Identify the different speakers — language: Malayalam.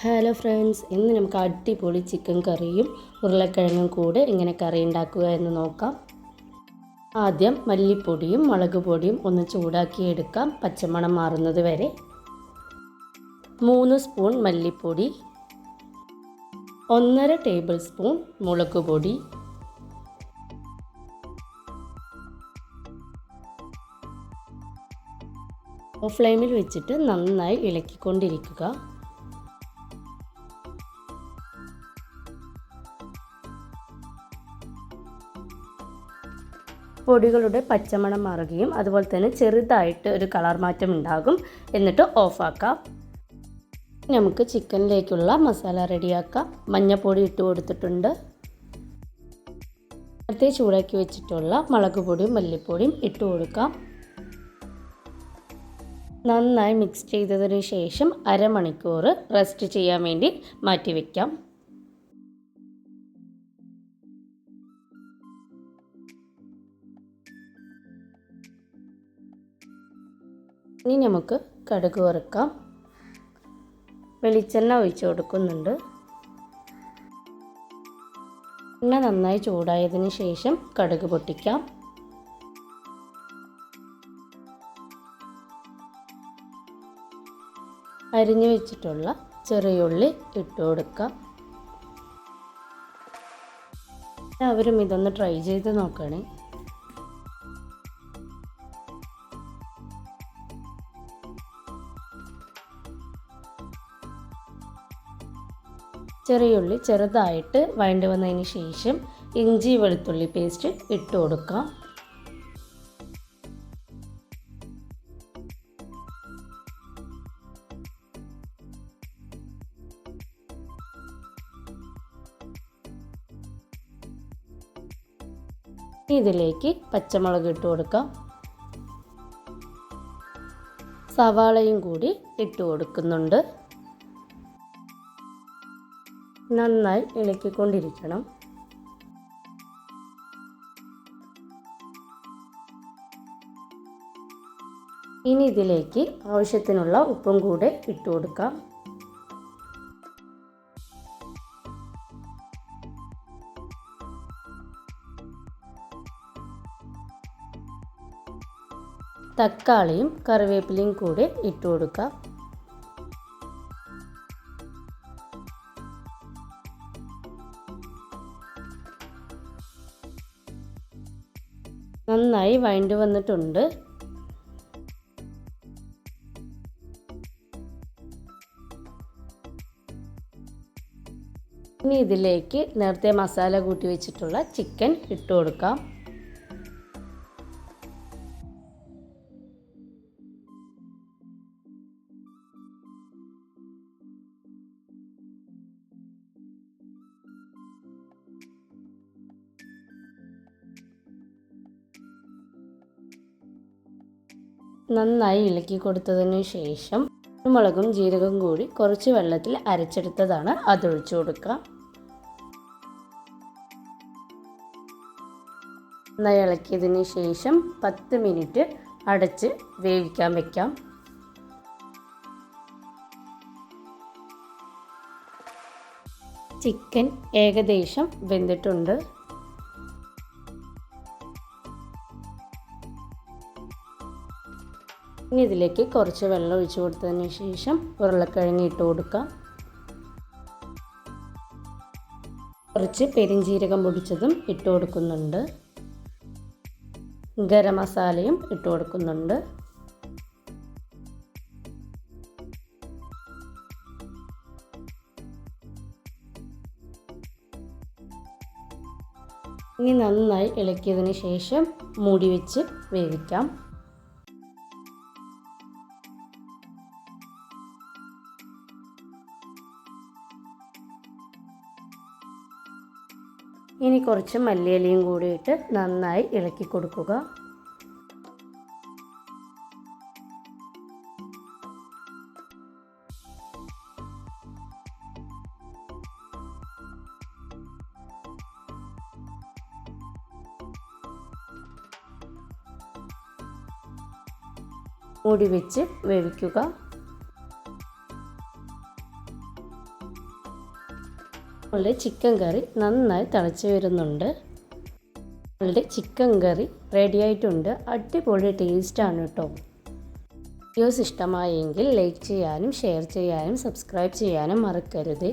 Speaker 1: ഹലോ ഫ്രണ്ട്സ്, ഇന്ന് നമുക്ക് അടിപൊളി ചിക്കൻ കറിയും ഉരുളക്കിഴങ്ങും കൂടെ എങ്ങനെ കറി ഉണ്ടാക്കുക എന്ന് നോക്കാം. ആദ്യം മല്ലിപ്പൊടിയും മുളക് പൊടിയും ഒന്ന് ചൂടാക്കി എടുക്കാം, പച്ചമണം മാറുന്നത് വരെ. 3 സ്പൂൺ മല്ലിപ്പൊടി, 1.5 ടേബിൾ സ്പൂൺ മുളക് പൊടി, ഫ്ലെയിമിൽ വെച്ചിട്ട് നന്നായി ഇളക്കിക്കൊണ്ടിരിക്കുക. പൊടികളുടെ പച്ചമണം മാറുകയും അതുപോലെ തന്നെ ചെറുതായിട്ട് ഒരു കളർ മാറ്റം ഉണ്ടാകും. എന്നിട്ട് ഓഫാക്കാം. നമുക്ക് ചിക്കനിലേക്കുള്ള മസാല റെഡിയാക്കാം. മഞ്ഞൾപ്പൊടി ഇട്ട് കൊടുത്തിട്ടുണ്ട്. നേരത്തെ ചൂടാക്കി വെച്ചിട്ടുള്ള മുളക് പൊടിയും മല്ലിപ്പൊടിയും ഇട്ട് കൊടുക്കാം. നന്നായി മിക്സ് ചെയ്തതിന് ശേഷം അരമണിക്കൂർ റെസ്റ്റ് ചെയ്യാൻ വേണ്ടി മാറ്റി വയ്ക്കാം. ഇനി നമുക്ക് കടുക് വറുക്കാം. വെളിച്ചെണ്ണ ഒഴിച്ച് കൊടുക്കുന്നുണ്ട്. എണ്ണ നന്നായി ചൂടായതിന് ശേഷം കടുക് പൊട്ടിക്കാം. അരിഞ്ഞു വെച്ചിട്ടുള്ള ചെറിയുള്ളി ഇട്ട് കൊടുക്കാം. എല്ലാവരും ഇതൊന്ന് ട്രൈ ചെയ്ത് നോക്കണേ. ചെറിയുള്ളി ചെറുതായിട്ട് വഴണ്ടി വന്നതിന് ശേഷം ഇഞ്ചി വെളുത്തുള്ളി പേസ്റ്റ് ഇട്ട് കൊടുക്കാം. ഇതിലേക്ക് പച്ചമുളക് ഇട്ട് കൊടുക്കാം. സവാളയും കൂടി ഇട്ട് കൊടുക്കുന്നുണ്ട്. നന്നായി ഇളക്കിക്കൊണ്ടിരിക്കണം. ഇനി ഇതിലേക്ക് ആവശ്യത്തിനുള്ള ഉപ്പും കൂടെ ഇട്ട് കൊടുക്കാം. തക്കാളിയും കറിവേപ്പിലയും കൂടെ ഇട്ട് കൊടുക്കാം. നന്നായി വഴണ്ടി വന്നിട്ടുണ്ട്. ഇനി ഇതിലേക്ക് നേരത്തെ മസാല കൂട്ടി വെച്ചിട്ടുള്ള ചിക്കൻ ഇട്ട് കൊടുക്കാം. നന്നായി ഇളക്കി കൊടുത്തതിന് ശേഷം മുളകും ജീരകവും കൂടി കുറച്ച് വെള്ളത്തിൽ അരച്ചെടുത്തതാണ്, അതൊഴിച്ചു കൊടുക്കുക. നന്നായി ഇളക്കിയതിന് ശേഷം 10 മിനിറ്റ് അടച്ച് വേവിക്കാൻ വെക്കാം. ചിക്കൻ ഏകദേശം വെന്തിട്ടുണ്ട്. ഇനി ഇതിലേക്ക് കുറച്ച് വെള്ളം ഒഴിച്ചു കൊടുത്തതിന് ശേഷം ഉരുളക്കിഴങ്ങ് ഇട്ട് കൊടുക്കാം. കുറച്ച് പെരിഞ്ജീരകം പൊടിച്ചതും ഇട്ട് കൊടുക്കുന്നുണ്ട്. ഗരം മസാലയും ഇട്ട് കൊടുക്കുന്നുണ്ട്. ഇനി നന്നായി ഇളക്കിയതിന് ശേഷം മൂടി വെച്ച് വേവിക്കാം. ഇനി കുറച്ച് മല്ലിയിലയും കൂടി ഇട്ട് നന്നായി ഇളക്കി കൊടുക്കുക. മൂടി വെച്ച് വേവിക്കുക. നമ്മളുടെ ചിക്കൻ കറി നന്നായി തിളച്ച് വരുന്നുണ്ട്. നമ്മളുടെ ചിക്കൻ കറി റെഡി ആയിട്ടുണ്ട്. അടിപൊളി ടേസ്റ്റാണ് കേട്ടോ. വീഡിയോസ് ഇഷ്ടമായെങ്കിൽ ലൈക്ക് ചെയ്യാനും ഷെയർ ചെയ്യാനും സബ്സ്ക്രൈബ് ചെയ്യാനും മറക്കരുത്.